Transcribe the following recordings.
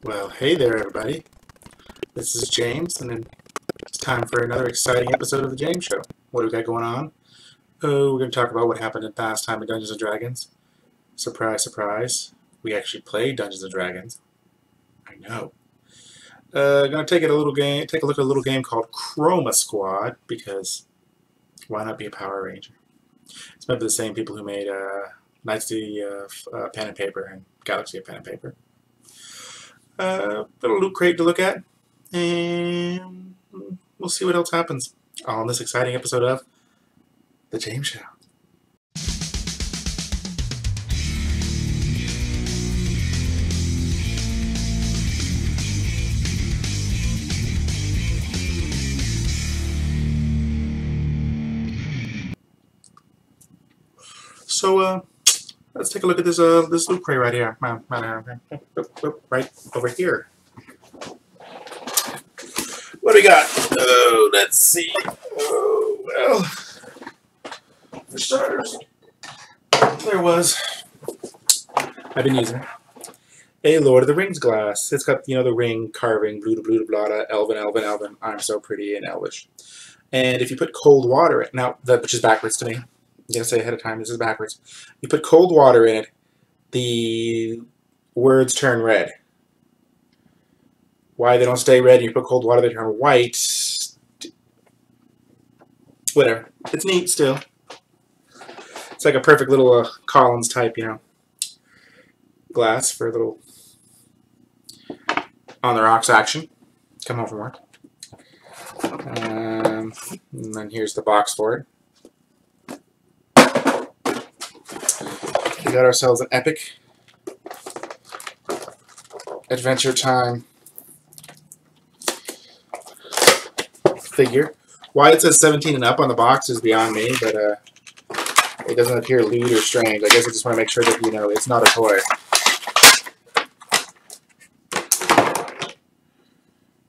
Well, hey there, everybody. This is James, and it's time for another exciting episode of The James Show. What do we got going on? Oh, we're going to talk about what happened in past time in Dungeons & Dragons. Surprise, surprise. We actually played Dungeons & Dragons. I know. Going to take a look at a little game called Chroma Squad, because why not be a Power Ranger? It's made by the same people who made Knights of Pen and Paper and Galaxy of Pen and Paper. Little loot crate to look at, and we'll see what else happens on this exciting episode of The James Show. So, let's take a look at this loot crate right here. Right over here. What do we got? Oh, let's see. Oh, well, for starters, there was, I've been using a Lord of the Rings glass. It's got, the ring carving, blue to blada, elven. I'm so pretty and elvish. And if you put cold water in it, now, which is backwards to me. I'm going to say ahead of time, this is backwards. You put cold water in it, the words turn red. Why they don't stay red and you put cold water, they turn white. Whatever. It's neat still. It's like a perfect little Collins type, glass for a little on the rocks action. Come home from work. And then here's the box for it. We got ourselves an epic Adventure Time figure. Why it says 17 and up on the box is beyond me, but it doesn't appear lewd or strange. I guess I just want to make sure that it's not a toy.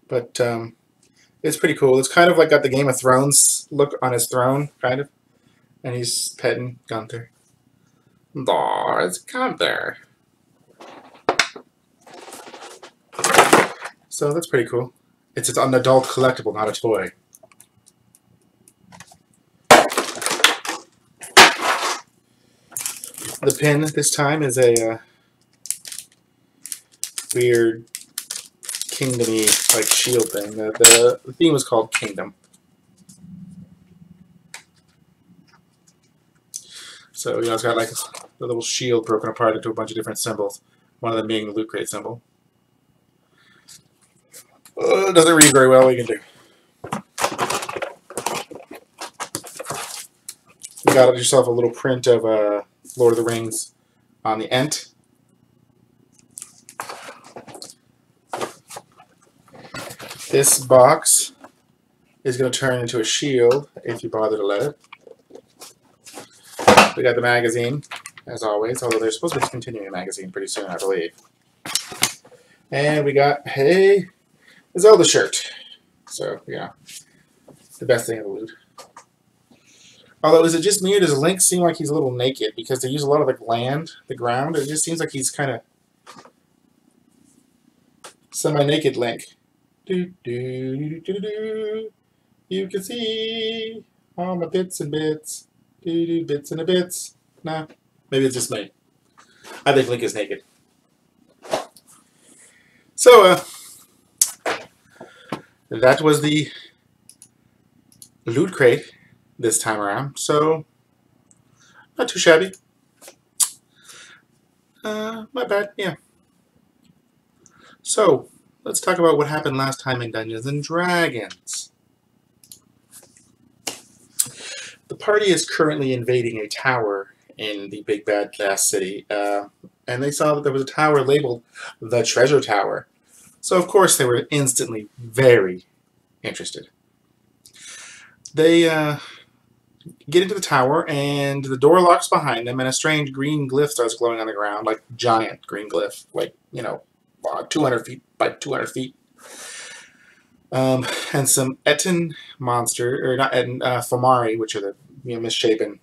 But it's pretty cool. It's kind of like got the Game of Thrones look on his throne, kind of, and he's petting Gunther. Aw, it's Gunther. So that's pretty cool. It's an adult collectible, not a toy. The pin this time is a weird kingdom-y like shield thing. The theme was called Kingdom. So it's got like a little shield broken apart into a bunch of different symbols. One of them being the loot crate symbol. Doesn't read very well. What you can do. You got yourself a little print of Lord of the Rings on the Ent. This box is going to turn into a shield if you bother to let it. We got the magazine, as always, although they're supposed to be discontinuing the magazine pretty soon, I believe. And we got, hey, the Zelda shirt. So, yeah, the best thing in the loot. Although, is it just me or does Link seem like he's a little naked? Because they use a lot of the ground. It just seems like he's kind of semi-naked Link. You can see all my bits and bits. Bits and a bits. Nah, maybe it's just me. I think Link is naked. So, that was the loot crate this time around. So, not too shabby. Not bad, yeah. So, let's talk about what happened last time in Dungeons & Dragons. The party is currently invading a tower in the Big Bad Glass City, and they saw that there was a tower labeled the Treasure Tower. So, of course, they were instantly very interested. They get into the tower, and the door locks behind them, and a strange green glyph starts glowing on the ground, like giant green glyph, like, 200 feet by 200 feet. And some Etten monster, or not Etten, Fomari, which are the misshapen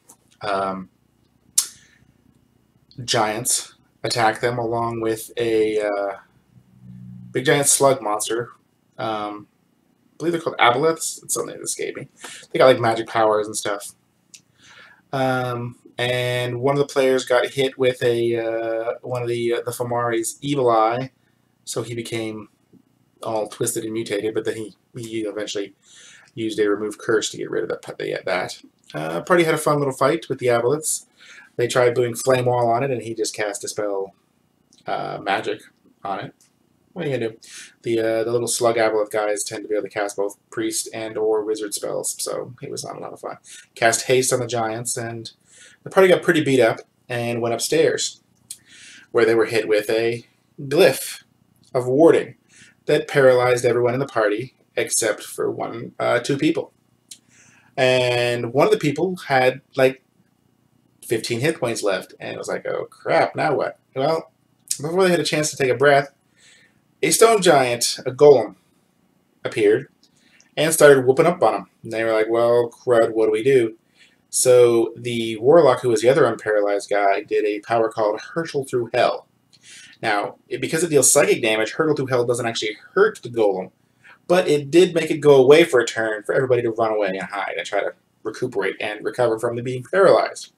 giants, attack them along with a big giant slug monster. I believe they're called aboleths. It's something that escaped me. They got like magic powers and stuff. And one of the players got hit with a one of the Fomori's evil eye, so he became all twisted and mutated. But then he eventually used a remove curse to get rid of that. Party had a fun little fight with the aboleths. They tried doing flame wall on it, and he just cast dispel magic on it. What are you gonna do? The little slug aboleth guys tend to be able to cast both priest and or wizard spells, so it was not a lot of fun. Cast haste on the giants, and the party got pretty beat up and went upstairs, where they were hit with a glyph of warding that paralyzed everyone in the party except for two people. And one of the people had like 15 hit points left, and it was like, oh crap, now what? Well, before they had a chance to take a breath, a stone giant, a golem, appeared and started whooping up on them. And they were like, well, crud, what do we do? So the warlock, who was the other unparalyzed guy, did a power called Hurtle Through Hell. Now, because it deals psychic damage, Hurtle Through Hell doesn't actually hurt the golem, but it did make it go away for a turn for everybody to run away and hide and try to recuperate and recover from being paralyzed.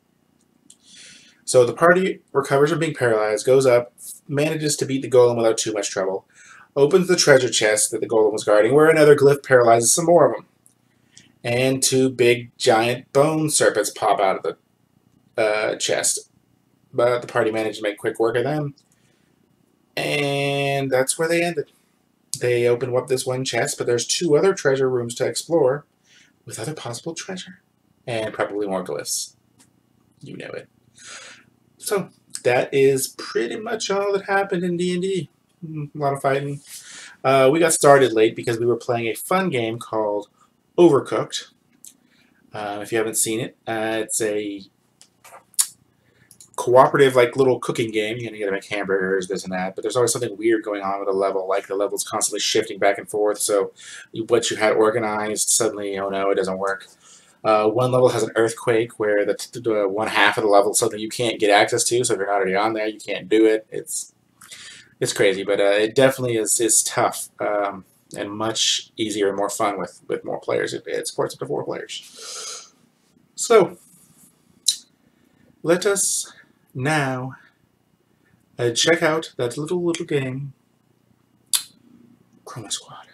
So the party recovers from being paralyzed, goes up, manages to beat the golem without too much trouble, opens the treasure chest that the golem was guarding, where another glyph paralyzes some more of them. And two big, giant bone serpents pop out of the chest. But the party managed to make quick work of them. And that's where they ended. They opened up this one chest, but there's two other treasure rooms to explore with other possible treasure. And probably more glyphs. You know it. So, that is pretty much all that happened in D&D. A lot of fighting. We got started late because we were playing a fun game called Overcooked. If you haven't seen it, it's a cooperative, like, little cooking game. You gotta make hamburgers, this and that, but there's always something weird going on with a level, like the level's constantly shifting back and forth, so what you had organized, suddenly, oh no, it doesn't work. One level has an earthquake where the one half of the level is something you can't get access to, so if you're not already on there, you can't do it. It's crazy, but it definitely is tough and much easier and more fun with more players. It supports up to 4 players. So, let us now check out that little game, Chroma Squad.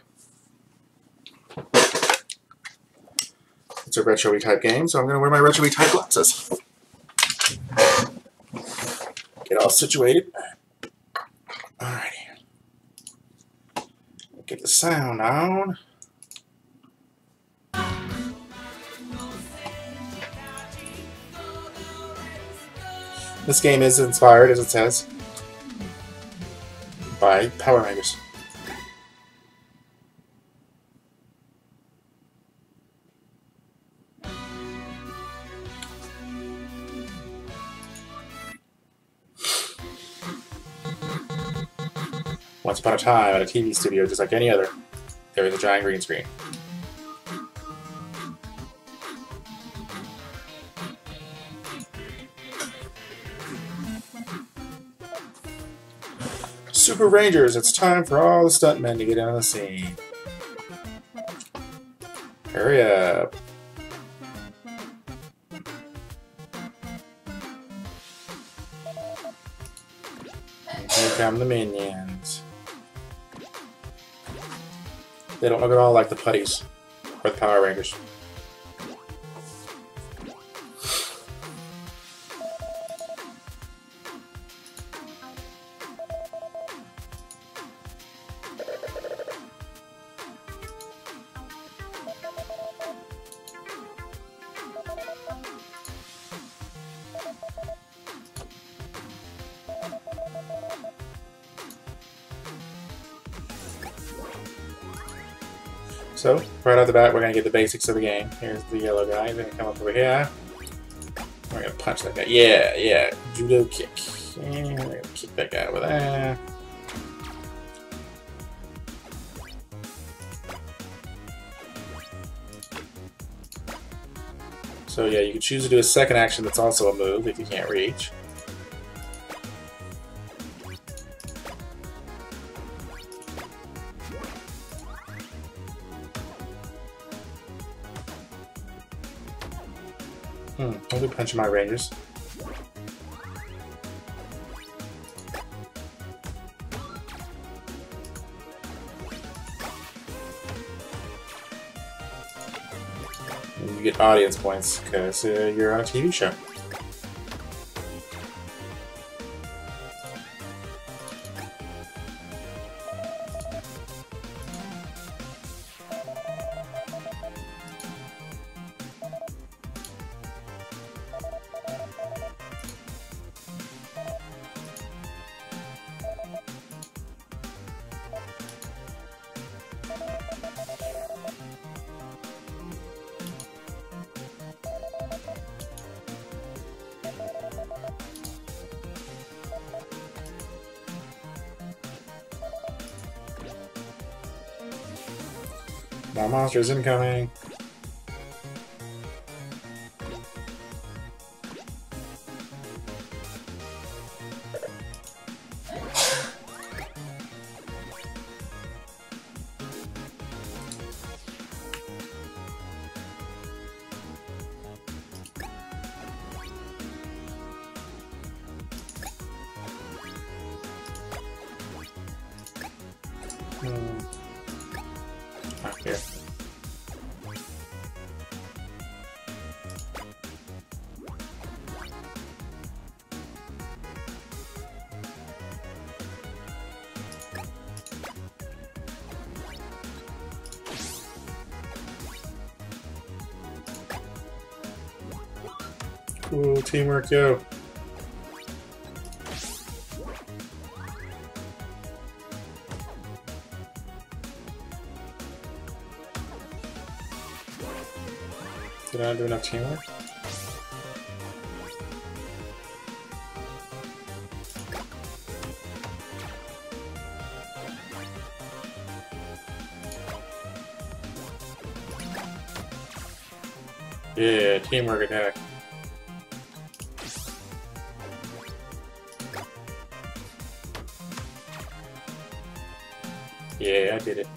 It's a retro-y type game, so I'm going to wear my retro-y type glasses. Get all situated. Alrighty. Get the sound on. This game is inspired, as it says, by Power Rangers. Once upon a time, at a TV studio just like any other, there was a giant green screen. Super Rangers, it's time for all the stuntmen to get on the scene. Hurry up. Here come the minions. They don't look at all like the putties or the Power Rangers. So, right off the bat, we're going to get the basics of the game. Here's the yellow guy. He's going to come up over here. We're going to punch that guy. Yeah. Judo kick. And we're going to kick that guy over there. So yeah, you can choose to do a second action that's also a move if you can't reach. I'll be punching my rangers. You get audience points because you're on a TV show. More monsters incoming. Not here. Cool teamwork, yo. Did I do enough teamwork? Yeah, teamwork attack. Yeah, I did it.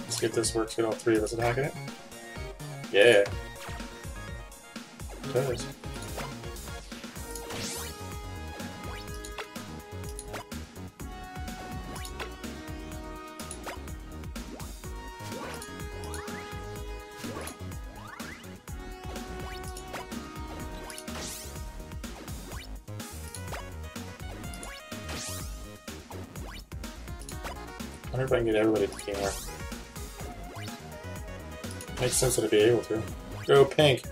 Let's see if this works. Get all three of us attacking it. Yeah. It does. I wonder if I can get everybody to teamwork. Makes sense that I'd be able to. Go pink!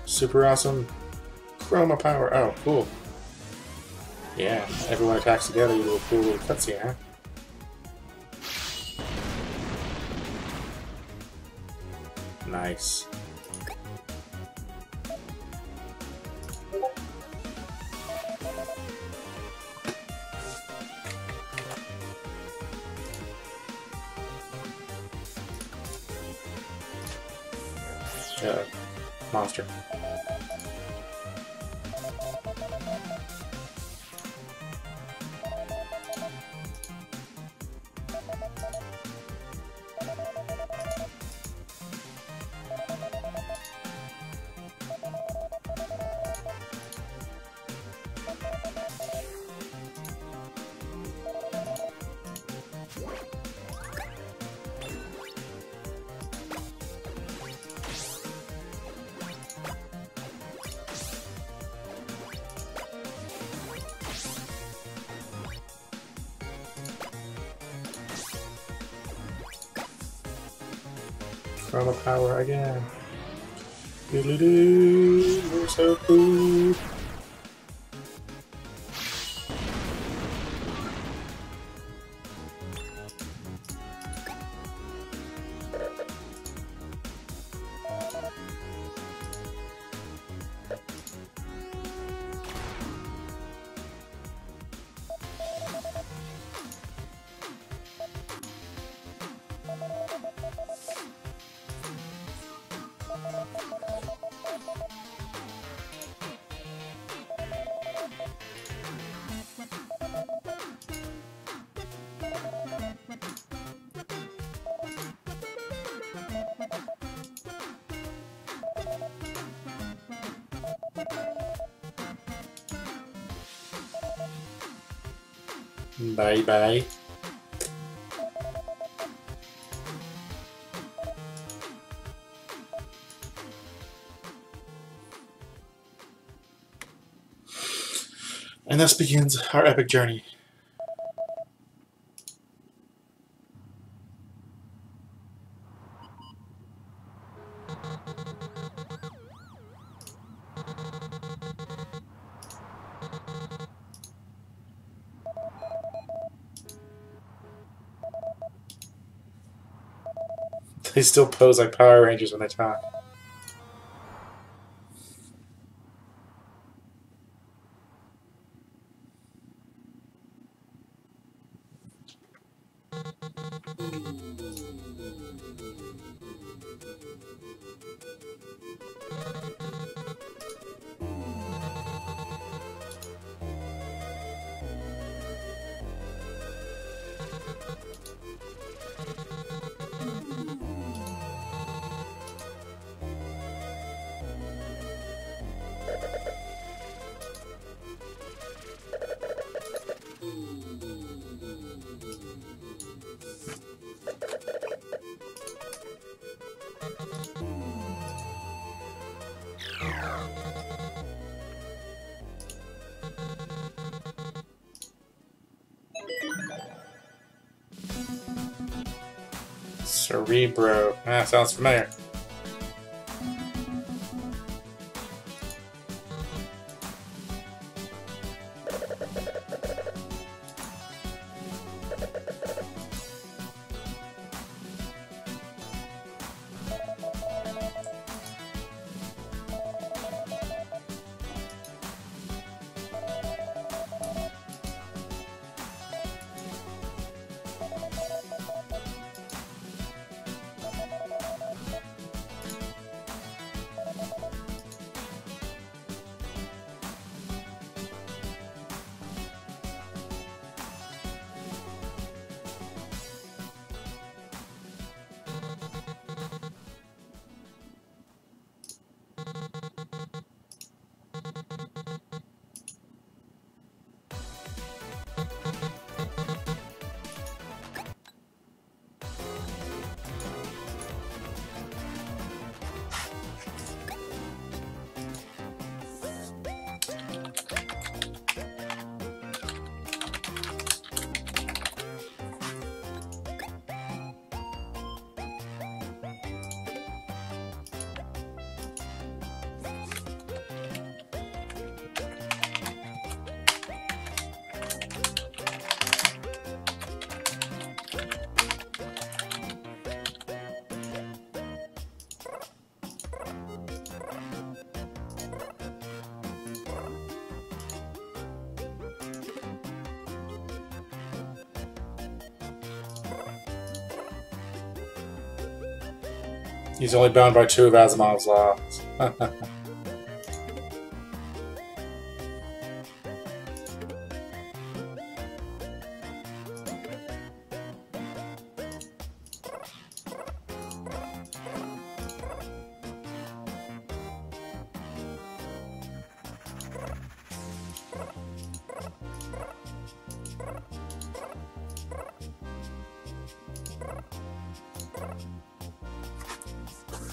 Super awesome Chroma power. Oh, cool. Yeah, everyone attacks together, you little cool little cutscene, huh? Nice. Monster. Chroma power again. Doodly-doo, we're so cool. Bye bye. And thus begins our epic journey. They still pose like Power Rangers when they talk. Cerebro. Ah, sounds familiar. He's only bound by 2 of Asimov's laws.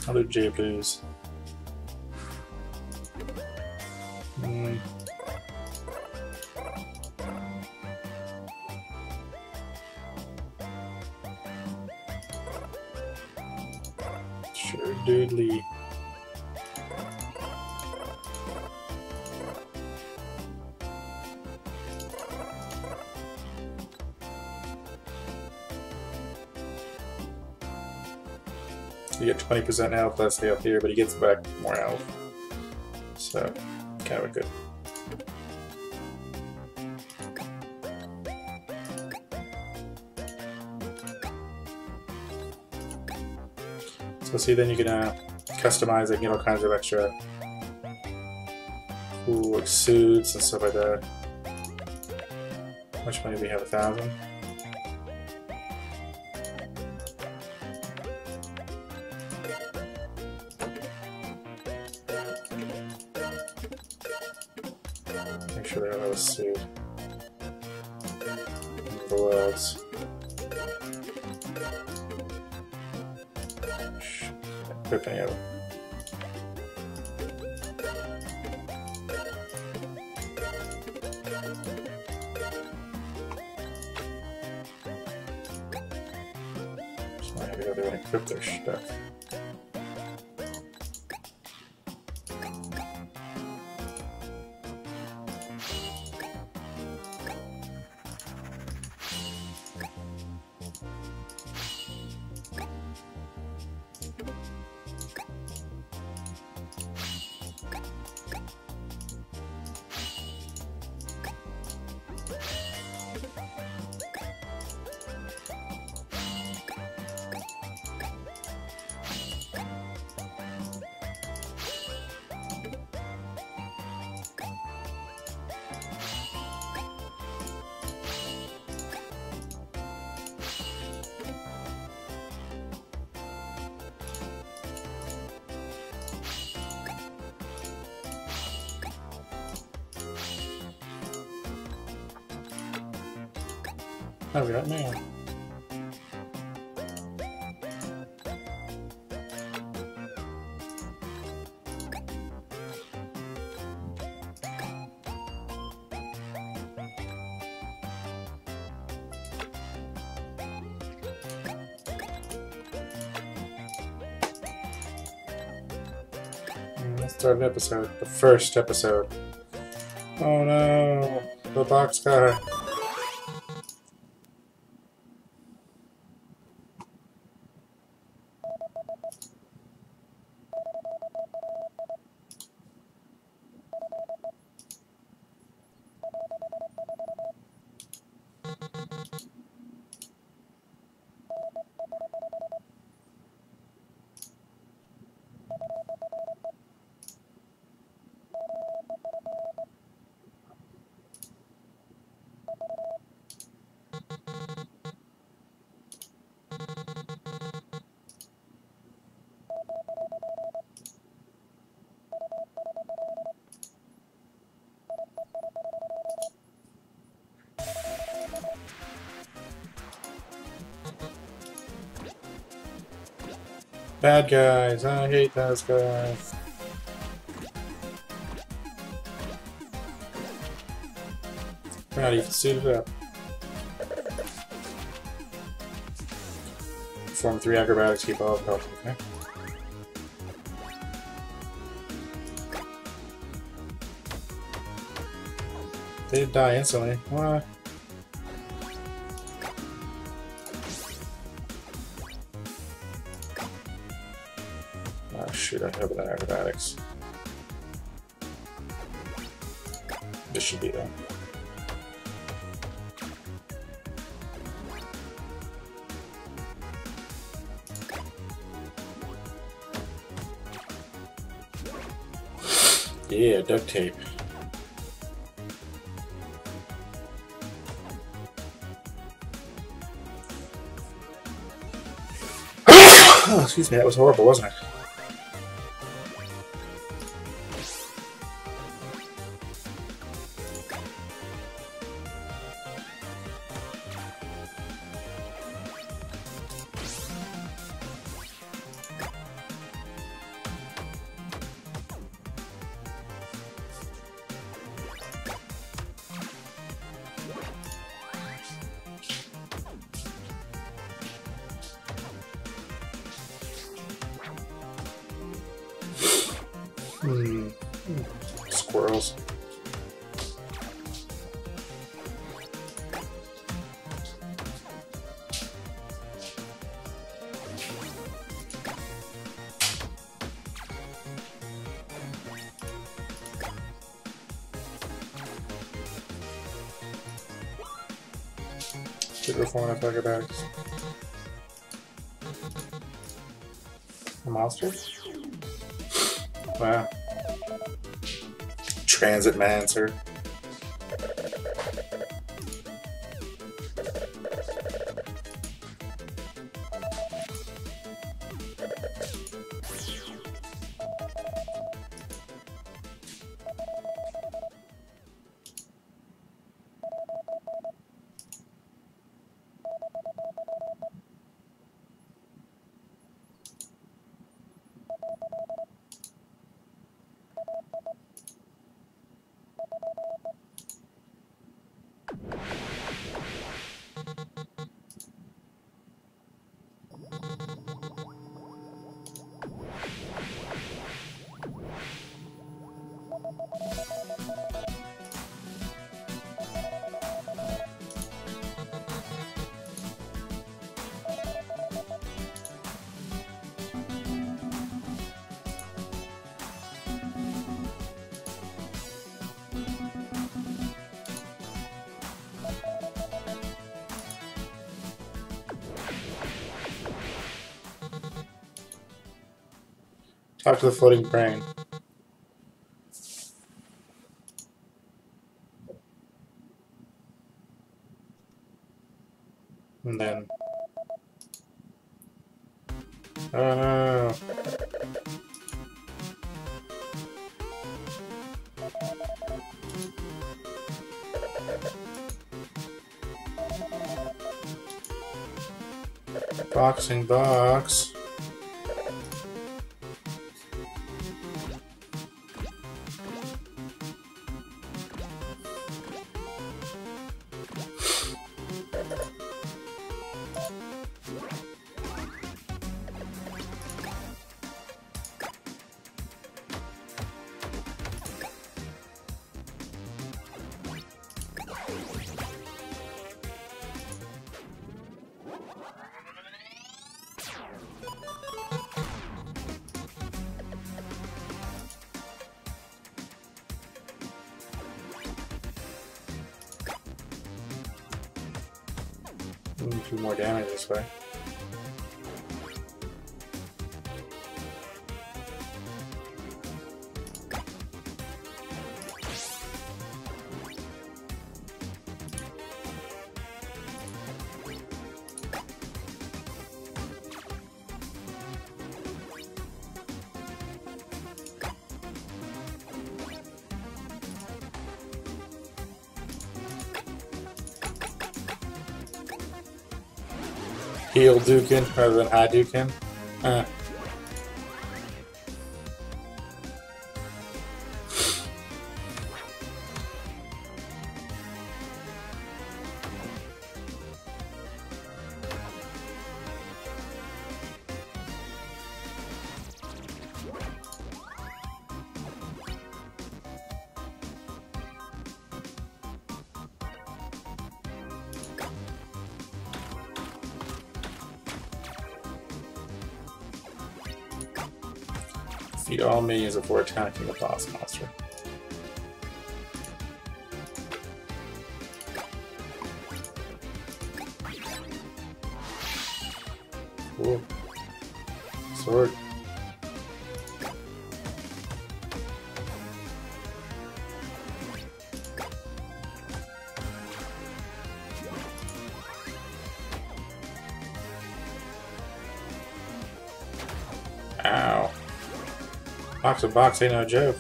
Other J Blues. Sure, Doodly. You get 20% health, less health here, but he gets back more health. So, kind of good. So see, then you can customize it, get all kinds of extra cool like suits and stuff like that. How much money do we have? 1,000? Make sure they all have a suit. bugs. Equip any of them. So I have to go there and equip their stuff. I've got mail. Let's start an episode. The first episode. Oh no! The box guy. Bad guys, I hate those guys. We're not even suited up. Perform 3 acrobatics, keep all of health, okay? They did die instantly. What? Oh shoot, I have that acrobatics. This should be them. Yeah, duct tape. Oh, excuse me, that was horrible, wasn't it? Squirrels. Should reform enough acrobatics. A monster? Wow. Transit Mancer. Talk to the floating brain. And then... Oh no! Boxing box. Do more damage this way. Heal Dukin rather than high Dukin. Defeat all minions before attacking the boss monster. Cool. Sword. Ow. Box of box ain't no joke.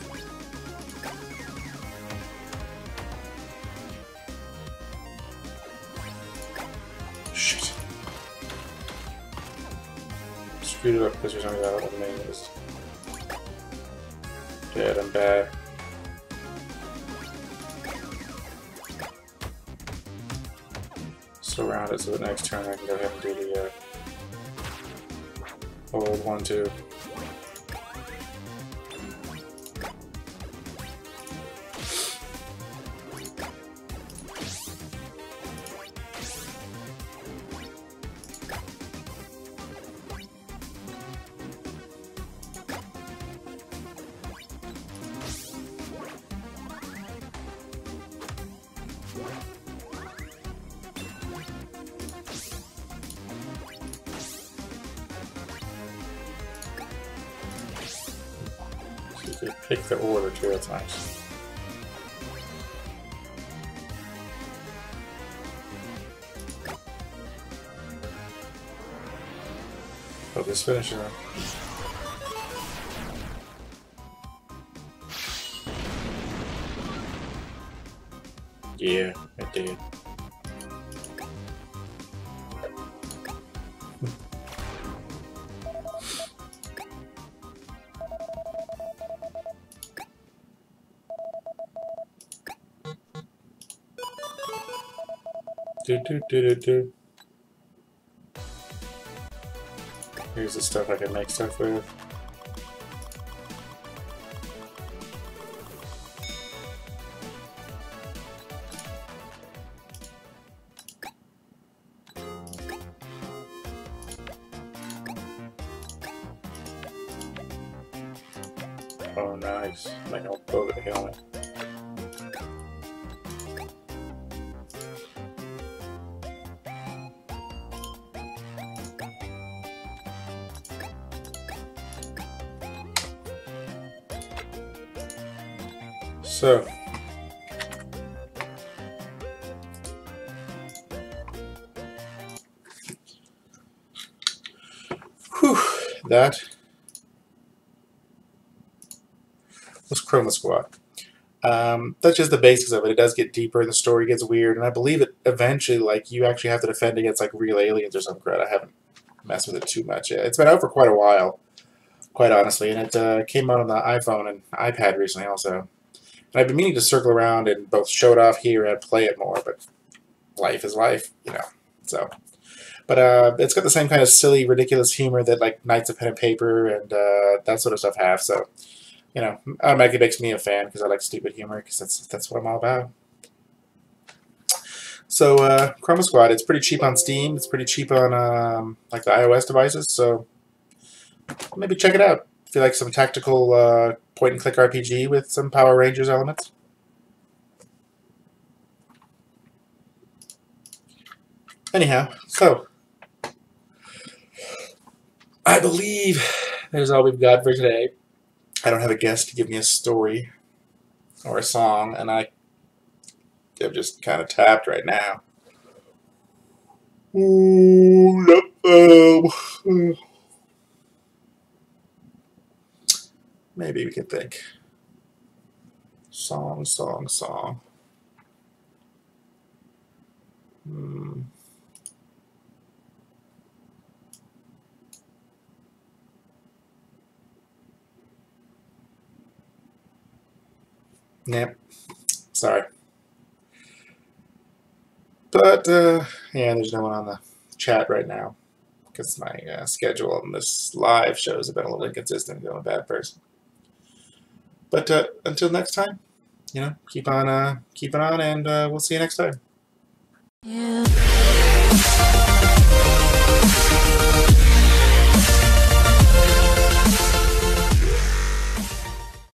Shit. Screwed it up because there's only that little main is dead and bad. Surround it so the next turn I can go ahead and do the old 1-2. You can pick the order too, that's nice. Hope this finishes him. Yeah, it did. Do. Here's the stuff I can make stuff with. Oh, nice. My helmet. So, whew, that was Chroma Squad. That's just the basics of it. It does get deeper, the story gets weird, and I believe it eventually, like, you actually have to defend against, like, real aliens or some crap. I haven't messed with it too much yet. It's been out for quite a while, quite honestly, and it came out on the iPhone and iPad recently also. And I've been meaning to circle around and both show it off here and play it more, but life is life, you know. So, but it's got the same kind of silly, ridiculous humor that like Knights of Pen and Paper and that sort of stuff have. So, you know, automatically makes me a fan because I like stupid humor because that's what I'm all about. So, Chroma Squad, it's pretty cheap on Steam. It's pretty cheap on like the iOS devices. So, maybe check it out if you like some tactical point-and-click RPG with some Power Rangers elements. Anyhow, so I believe that is all we've got for today. I don't have a guest to give me a story or a song, and I am just kind of tapped right now. Maybe we can think. Song. Yep. Sorry. But, yeah, there's no one on the chat right now because my schedule on this live shows have been a little inconsistent because I'm a bad person. But until next time, you know, keep on keeping on, and we'll see you next time. Yeah.